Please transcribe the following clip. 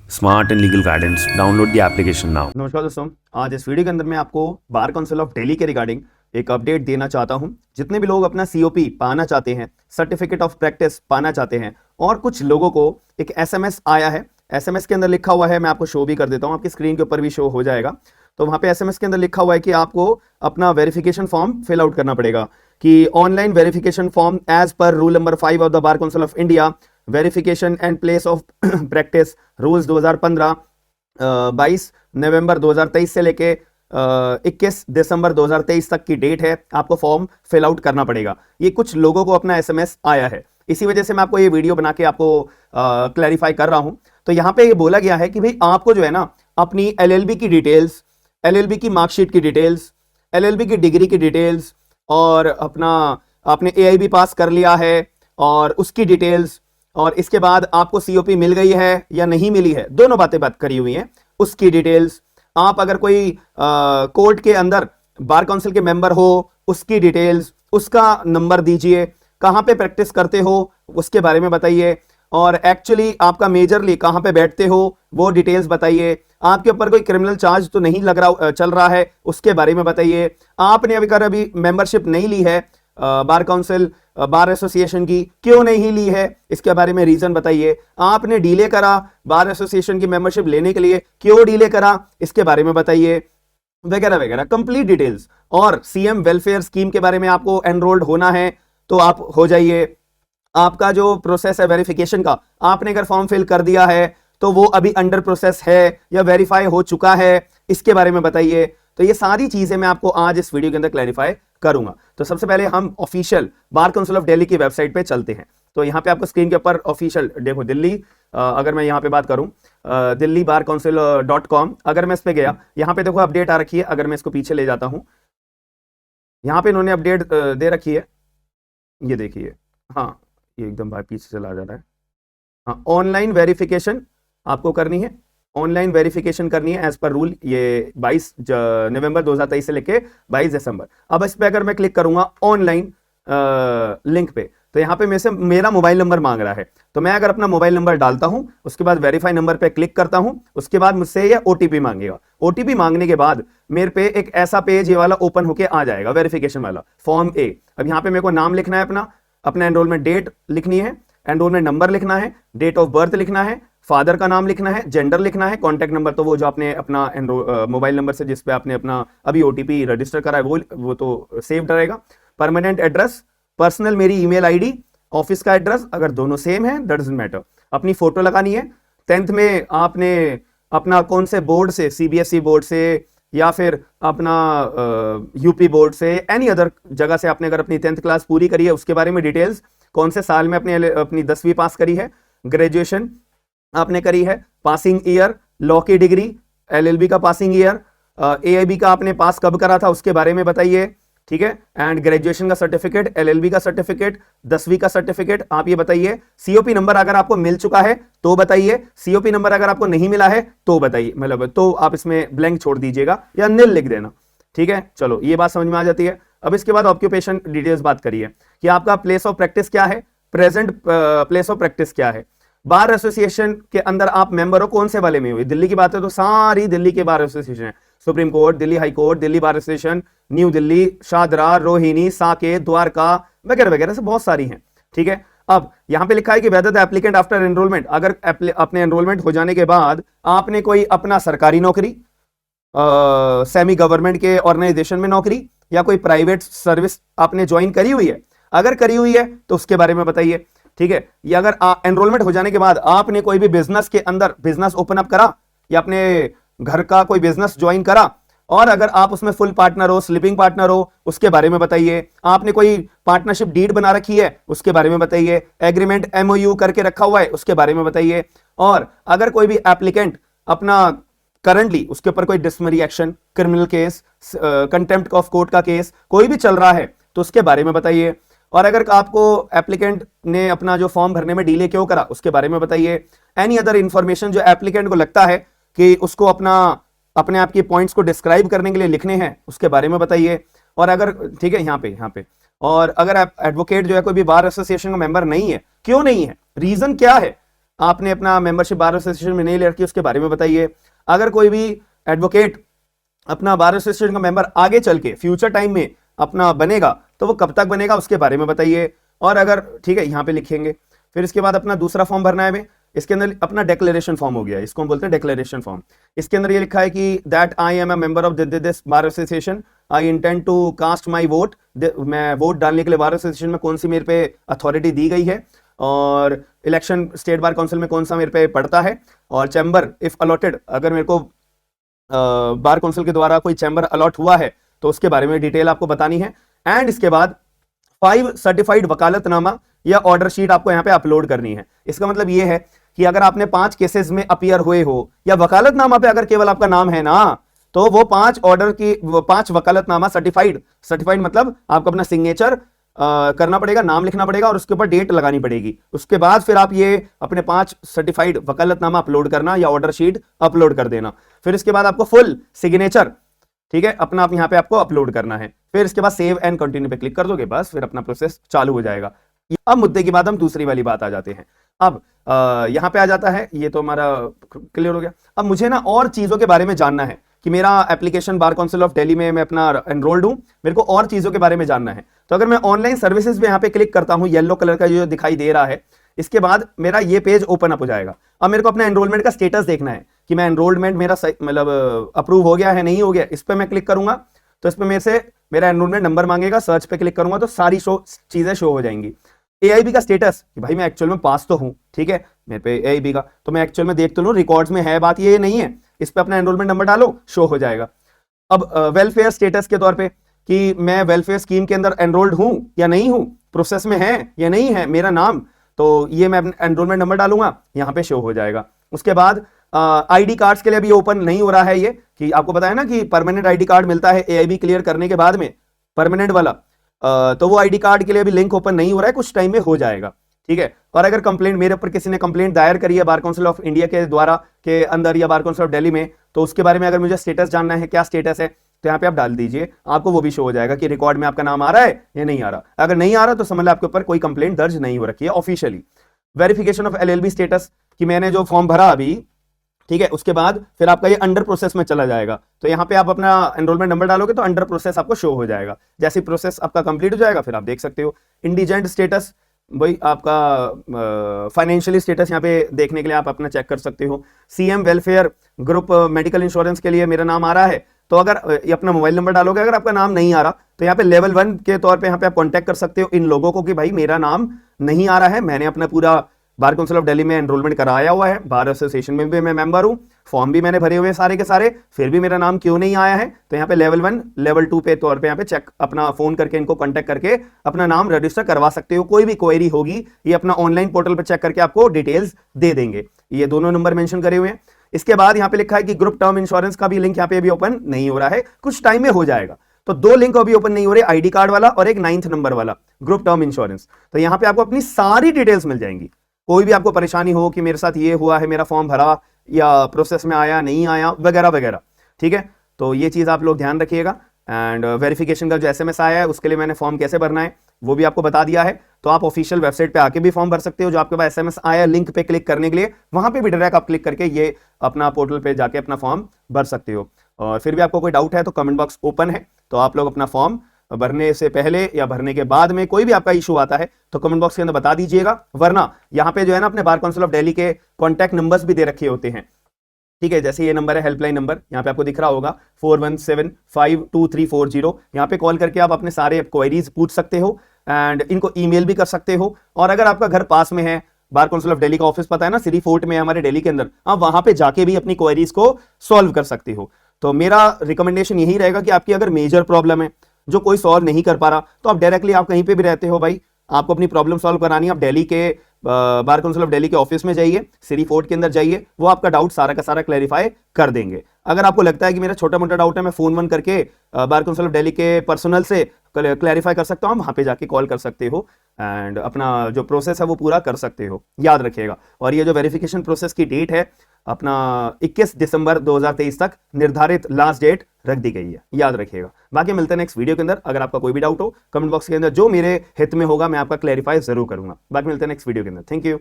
Smart and legal guidance. Download the application now. नमस्कार दोस्तों, आज इस वीडियो के अंदर मैं आपको बार काउंसिल ऑफ दिल्ली के रिगार्डिंग एक अपडेट देना चाहता हूं। जितने भी लोग अपना सीओपी पाना चाहते हैं, सर्टिफिकेट ऑफ प्रैक्टिस पाना चाहते हैं, और कुछ लोगों को एक एसएमएस आया है। एसएमएस के अंदर लिखा हुआ है, मैं आपको शो भी कर देता हूं, आपकी स्क्रीन के ऊपर भी शो हो जाएगा। तो वहां पे एसएमएस के अंदर लिखा हुआ है कि आपको अपना वेरिफिकेशन फॉर्म फिल आउट करना पड़ेगा, कि online verification form as per rule number 5 of the bar council of India, verification and place of practice rules 2015, 22 नवंबर 2023 से लेके 21 दिसंबर 2023 तक की डेट है। आपको फॉर्म फिल आउट करना पड़ेगा। ये कुछ लोगों को अपना एसएमएस आया है, इसी वजह से मैं आपको ये वीडियो बना के आपको क्लैरिफाई कर रहा हूं। तो यहां पे ये बोला गया है कि भाई आपको जो है ना, अपनी एलएलबी की डिटेल्स, एलएलबी की मार्कशीट की डिटेल्स, एलएलबी की डिग्री की डिटेल्स, और अपना आपने एआईबी पास कर लिया है और उसकी डिटेल्स, और इसके बाद आपको सीओपी मिल गई है या नहीं मिली है, दोनों बात करी हुई हैं, उसकी डिटेल्स। आप अगर कोई कोर्ट के अंदर बार काउंसिल के मेंबर हो, उसकी डिटेल्स, उसका नंबर दीजिए। कहां पे प्रैक्टिस करते हो उसके बारे में बताइए, और एक्चुअली आपका मेजरली कहां पे बैठते हो वो डिटेल्स बताइए। आपके ऊपर कोई क्रिमिनल चार्ज तो नहीं लग रहा चल रहा है, उसके बारे में बताइए। आपने अभी मेंबरशिप नहीं ली है बार काउंसिल बार एसोसिएशन की, क्यों नहीं ली है, इसके बारे में रीजन बताइए। आपने डीले करा बार एसोसिएशन की मेंबरशिप लेने के लिए, क्यों डीले करा, इसके बारे में बताइए, वगैरह वगैरह कंप्लीट डिटेल्स। और सीएम वेलफेयर स्कीम के बारे में आपको एनरोल्ड होना है तो आप हो जाइए। आपका जो प्रोसेस है वेरिफिकेशन का, आपने अगर फॉर्म फिल कर दिया है तो वो अभी अंडर प्रोसेस है या वेरीफाई हो चुका है, इसके बारे में बताइए। तो ये सारी चीजें मैं आपको आज इस वीडियो के अंदर क्लैरिफाई करूंगा। तो सबसे पहले हम official bar council of Delhi की वेबसाइट पे चलते हैं। तो यहाँ पे आपको स्क्रीन के ऊपर ऑफिशियल देखो दिल्ली, अगर मैं यहाँ पे बात करूं दिल्ली बार काउंसिल .com, अगर मैं इस पे गया, यहाँ पे देखो अपडेट आ रखी है। अगर मैं इसको पीछे ले जाता हूं, यहाँ पे इन्होंने अपडेट दे रखी है, ये देखिए। हाँ, ये एकदम भाई पीछे चला जा रहा है। हाँ, ऑनलाइन वेरिफिकेशन आपको करनी है, ऑनलाइन वेरिफिकेशन करनी है एज पर रूल, ये 22 नवंबर 2023 से लेके 22 दिसंबर। अब इस पे अगर मैं क्लिक करूंगा ऑनलाइन लिंक पे, तो यहाँ पे मेरे से मेरा मोबाइल नंबर मांग रहा है। तो मैं अगर अपना मोबाइल नंबर डालता हूं, उसके बाद वेरीफाई नंबर पे क्लिक करता हूं, उसके बाद मुझसे ये ओटीपी मांगेगा। ओटीपी मांगने के बाद मेरे पे एक ऐसा पेज ये वाला ओपन होके आ जाएगा, वेरिफिकेशन वाला फॉर्म ए। अब यहाँ पे मेरे को नाम लिखना है, अपना एनरोलमेंट डेट लिखनी है, एनरोलमेंट नंबर लिखना है, डेट ऑफ बर्थ लिखना है, फादर का नाम लिखना है, जेंडर लिखना है, कॉन्टैक्ट नंबर तो वो जो आपने अपना मोबाइल नंबर से जिस पे आपने अपना अभी ओटीपी रजिस्टर करा है वो तो सेव्ड रहेगा। परमानेंट एड्रेस, पर्सनल मेरी ईमेल आईडी, ऑफिस का एड्रेस, अगर दोनों सेम है डजंट मैटर। अपनी फोटो लगानी है। 10th में आपने अपना कौन से बोर्ड से, सीबीएसई बोर्ड से या फिर अपना यूपी बोर्ड से, एनी अदर जगह से आपने अगर अपनी 10th क्लास पूरी करी है उसके बारे में डिटेल्स, कौन से साल में अपनी 10वीं पास करी है, ग्रेजुएशन आपने करी है, पासिंग ईयर, लॉ की डिग्री, एलएलबी का पासिंग ईयर, एआईबी का आपने पास कब करा था उसके बारे में बताइए, ठीक है। एंड ग्रेजुएशन का सर्टिफिकेट, एलएलबी का सर्टिफिकेट, 10वीं का सर्टिफिकेट आप ये बताइए। सीओपी नंबर अगर आपको मिल चुका है तो बताइए, सीओपी नंबर अगर आपको नहीं मिला है तो बताइए, मतलब तो आप इसमें ब्लैंक छोड़ दीजिएगा या नील लिख देना, ठीक है। चलो, ये बात समझ में आ जाती है। अब इसके बाद ऑक्यूपेशन डिटेल्स बात करिए कि आपका प्लेस ऑफ प्रैक्टिस क्या है, प्रेजेंट प्लेस ऑफ प्रैक्टिस क्या है। बार एसोसिएशन के अंदर आप मेंबर हो, कौन से वाले में हुई, दिल्ली की बात है तो सारी दिल्ली के बार एसोसिएशन है, supreme court, Delhi high court, Delhi bar association, new Delhi, Shahdara, Rohini, Saket, Dwarka वगैरह वगैरह से बहुत सारी हैं, ठीक है। अब यहां पे लिखा है कि whether the applicant after enrolment, अगर अपने एनरोलमेंट हो जाने के बाद आपने कोई अपना सरकारी नौकरी, सेमी गवर्नमेंट के ऑर्गेनाइजेशन में नौकरी, या कोई प्राइवेट सर्विस आपने ज्वाइन करी हुई है, अगर करी हुई है तो उसके बारे में बताइए, ठीक है। या अगर एनरोलमेंट हो जाने के बाद आपने कोई भी बिजनेस के अंदर बिजनेस ओपन अप करा, या अपने घर का कोई बिजनेस ज्वाइन करा, और अगर आप उसमें फुल पार्टनर हो, स्लीपिंग पार्टनर हो, उसके बारे में बताइए। आपने कोई पार्टनरशिप डीड बना रखी है, उसके बारे में बताइए। एग्रीमेंट एमओयू करके रखा हुआ है, उसके बारे में बताइए। और अगर कोई भी एप्लीकेंट अपना करंटली उसके ऊपर कोई डिस्मिनरी action, criminal case, contempt of court का केस कोई भी चल रहा है तो उसके बारे में बताइए। और अगर आपको एप्लीकेंट ने अपना जो फॉर्म भरने में डिले क्यों करा उसके बारे में बताइए। एनी अदर इंफॉर्मेशन जो एप्लीकेंट को लगता है कि उसको अपने आप के पॉइंट्स को डिस्क्राइब करने के लिए लिखने हैं उसके बारे में बताइए। और अगर ठीक है यहाँ पे और अगर आप एडवोकेट जो है कोई भी बार एसोसिएशन का मेंबर नहीं है, क्यों नहीं है, रीजन क्या है, आपने अपना मेंबरशिप बार एसोसिएशन में नहीं ले रखी उसके बारे में बताइए। अगर कोई भी एडवोकेट अपना बार एसोसिएशन का मेंबर आगे चल के फ्यूचर टाइम में अपना बनेगा तो वो कब तक बनेगा उसके बारे में बताइए। और अगर ठीक है यहाँ पे लिखेंगे। फिर इसके बाद अपना दूसरा फॉर्म भरना है हमें। इसके अंदर अपना डिक्लेरेशन फॉर्म हो गया, इसको हम बोलते हैं डिक्लेरेशन फॉर्म। इसके अंदर ये लिखा है कि that I am a member of this bar association, I intend to cast my vote. मैं वोट डालने के लिए बार एसोसिएशन में कौन सी मेरे पे अथॉरिटी दी गई है, और इलेक्शन स्टेट बार काउंसिल में कौन सा मेरे पे पड़ता है, और चैम्बर इफ अलॉटेड, अगर मेरे को बार काउंसिल के द्वारा कोई चैम्बर अलॉट हुआ है तो उसके बारे में डिटेल आपको बतानी है। एंड इसके बाद 5 सर्टिफाइड वकालतनामा या ऑर्डर शीट आपको यहाँ पे अपलोड करनी है। इसका मतलब ये है कि अगर आपने 5 केसेस में अपीयर हुए हो या वकालतनामा पे अगर केवल आपका नाम है ना, तो वो 5 ऑर्डर की 5 वकालतनामा सर्टिफाइड मतलब आपको अपना सिग्नेचर करना पड़ेगा, नाम लिखना पड़ेगा और उसके ऊपर डेट लगानी पड़ेगी। उसके बाद फिर आप ये अपने 5 सर्टिफाइड वकालतनामा अपलोड करना या ऑर्डर शीट अपलोड कर देना। फिर इसके बाद आपको फुल सिग्नेचर, ठीक है, अपना आप यहाँ पे आपको अपलोड करना है। फिर इसके बाद सेव एंड कंटिन्यू पे क्लिक कर दोगे, बस फिर अपना प्रोसेस चालू हो जाएगा। अब मुद्दे की बात हम दूसरी वाली बात आ जाते हैं। अब यहाँ पे आ जाता है, ये तो हमारा क्लियर हो गया। अब मुझे ना और चीजों के बारे में जानना है कि मेरा application bar council of Delhi में मैं अपना एनरोल्ड हूं, मेरे को और चीजों के बारे में जानना है। तो अगर मैं ऑनलाइन सर्विसेज पे यहाँ पे क्लिक करता हूं, येलो कलर का जो दिखाई दे रहा है, इसके बाद मेरा ये पेज ओपन अप हो जाएगा। अब मेरे को अपना एनरोलमेंट का स्टेटस देखना है कि मैं एनरोलमेंट मेरा मतलब अप्रूव हो गया है नहीं हो गया। इस पर मैं क्लिक करूंगा तो इसमें मेरे से मेरा एनरोलमेंट नंबर मांगेगा, सर्च पे क्लिक करूंगा तो सारी चीजें शो हो जाएंगी। एआईबी का स्टेटस कि भाई मैं एक्चुअल में पास तो हूं, ठीक है, मेरे पे एआईबी का, तो मैं एक्चुअल में देख तो लूं रिकॉर्ड्स में है, बात ये नहीं है। इस पे अपना एनरोलमेंट नंबर डालो, शो हो जाएगा। अब वेलफेयर स्टेटस के तौर पे कि मैं वेलफेयर स्कीम के अंदर एनरोल्ड हूं या नहीं हूं, प्रोसेस में है या नहीं है मेरा नाम, तो ये मैं एनरोलमेंट नंबर डालूंगा, यहाँ पे शो हो जाएगा। उसके बाद आईडी कार्ड्स के लिए अभी ओपन नहीं हो रहा है ये, कि आपको पता है ना कि परमानेंट आईडी कार्ड मिलता है एआईबी क्लियर करने के बाद में, परमानेंट वाला, तो वो आईडी कार्ड के लिए अभी लिंक ओपन नहीं हो रहा है, कुछ टाइम में हो जाएगा, ठीक है। और अगर कंप्लेंट मेरे ऊपर किसी ने कंप्लेंट दायर करी है बार काउंसिल ऑफ इंडिया के द्वारा के अंदर या बार काउंसिल ऑफ दिल्ली में, तो उसके बारे में अगर मुझे स्टेटस जानना है क्या स्टेटस है, तो यहाँ पे आप डाल दीजिए, आपको वो भी शो हो जाएगा कि रिकॉर्ड में आपका नाम आ रहा है या नहीं आ रहा। अगर नहीं आ रहा तो समझ लो आपके ऊपर कोई कंप्लेंट दर्ज नहीं हो रखी है officially. Verification of LLB status कि मैंने जो फॉर्म भरा अभी, ठीक है, उसके बाद फिर आपका ये अंडर प्रोसेस में चला जाएगा। तो यहाँ पे आप अपना एनरोलमेंट नंबर डालोगे तो अंडर प्रोसेस आपको शो हो जाएगा। जैसे प्रोसेस आपका कंप्लीट हो जाएगा फिर आप देख सकते हो। इंडिजेंट स्टेटस, भाई आपका फाइनेंशियली स्टेटस यहाँ पे देखने के लिए आप अपना चेक कर सकते हो। CM welfare group medical insurance के लिए मेरा नाम आ रहा है, तो अगर ये अपना मोबाइल नंबर डालोगे, अगर आपका नाम नहीं आ रहा तो यहाँ पे लेवल 1 के तौर पे यहाँ पे आप कांटेक्ट कर सकते हो इन लोगों को कि भाई मेरा नाम नहीं आ रहा है, मैंने अपना पूरा बार काउंसिल ऑफ दिल्ली में एनरोलमेंट कराया हुआ है, बार एसोसिएशन में भी मैं मेंबर हूं, फॉर्म भी मैंने भरे हुए सारे के सारे, फिर भी मेरा नाम क्यों नहीं आया है। तो यहाँ पे लेवल 1 लेवल 2 पे तौर पे यहाँ पे चेक अपना फोन करके इनको कांटेक्ट करके अपना नाम रजिस्टर करवा सकते हो। कोई भी क्वेरी होगी ये अपना ऑनलाइन पोर्टल पर चेक करके आपको डिटेल्स दे देंगे। ये दोनों नंबर मेंशन करे हुए हैं। इसके बाद यहाँ पे लिखा है कि ग्रुप टर्म इंश्योरेंस का भी लिंक यहाँ पे अभी ओपन नहीं हो रहा है, कुछ टाइम में हो जाएगा। तो 2 लिंक अभी ओपन नहीं हो रहे, आईडी कार्ड वाला और एक 9th नंबर वाला ग्रुप टर्म इंश्योरेंस। तो यहाँ पे आपको अपनी सारी डिटेल्स मिल जाएंगी। कोई भी आपको परेशानी हो कि मेरे साथ ये हुआ है, मेरा फॉर्म भरा या प्रोसेस में आया नहीं आया वगैरह वगैरह, ठीक है, तो ये चीज आप लोग ध्यान रखिएगा। एंड वेरिफिकेशन का जो एसएमएस आया है उसके लिए मैंने फॉर्म कैसे भरना है वो भी आपको बता दिया है। तो आप ऑफिशियल वेबसाइट पे आके भी फॉर्म भर सकते हो, जो आपके पास एसएमएस आया लिंक पे क्लिक करने के लिए, वहां पे भी डायरेक्ट आप क्लिक करके ये अपना पोर्टल पे जाके अपना फॉर्म भर सकते हो। और फिर भी आपको कोई डाउट है तो कमेंट बॉक्स ओपन है, तो आप लोग अपना फॉर्म भरने से पहले या भरने के बाद में कोई भी आपका इशू आता है तो कमेंट बॉक्स के अंदर बता दीजिएगा। वरना यहाँ पे जो है ना अपने बार काउंसिल ऑफ दिल्ली के कॉन्टैक्ट नंबर्स भी दे रखे होते हैं, ठीक है। जैसे ये नंबर है हेल्पलाइन नंबर, यहाँ पे आपको दिख रहा होगा 41752340, यहाँ पे कॉल करके आप अपने सारे क्वेरीज पूछ सकते हो एंड इनको ईमेल भी कर सकते हो। और अगर आपका घर पास में है, बार काउंसिल ऑफ दिल्ली का ऑफिस पता है ना सिटी फोर्ट में है हमारे दिल्ली के अंदर, आप वहां पे जाके भी अपनी क्वेरीज को सॉल्व कर सकते हो। तो मेरा रिकमेंडेशन यही रहेगा कि आपकी अगर मेजर प्रॉब्लम है जो कोई सॉल्व नहीं कर पा रहा, तो आप डायरेक्टली आप कहीं पे भी रहते हो भाई, आपको अपनी प्रॉब्लम सॉल्व करानी है, आप दिल्ली के बार काउंसिल ऑफ दिल्ली के ऑफिस में जाइए, सिटी फोर्ट के अंदर जाइए, वो आपका डाउट सारा का सारा क्लैरिफाई कर देंगे। अगर आपको लगता है कि मेरा छोटा मोटा डाउट है मैं फोन वन करके बार काउंसिल ऑफ दिल्ली के पर्सनल से क्लैरिफाई कर सकता हूं, वहां पे जाके कॉल कर सकते हो एंड अपना जो प्रोसेस है वो पूरा कर सकते हो, याद रखिएगा। और ये जो वेरिफिकेशन प्रोसेस की डेट है अपना 21 दिसंबर 2023 तक निर्धारित लास्ट डेट रख दी गई है, याद रखिएगा। बाकी मिलते हैं नेक्स्ट वीडियो के अंदर। अगर आपका कोई भी डाउट हो कमेंट बॉक्स के अंदर जो मेरे हित में होगा मैं आपका क्लैरिफाई जरूर करूंगा। बाकी मिलते हैं नेक्स्ट वीडियो के अंदर। Thank you.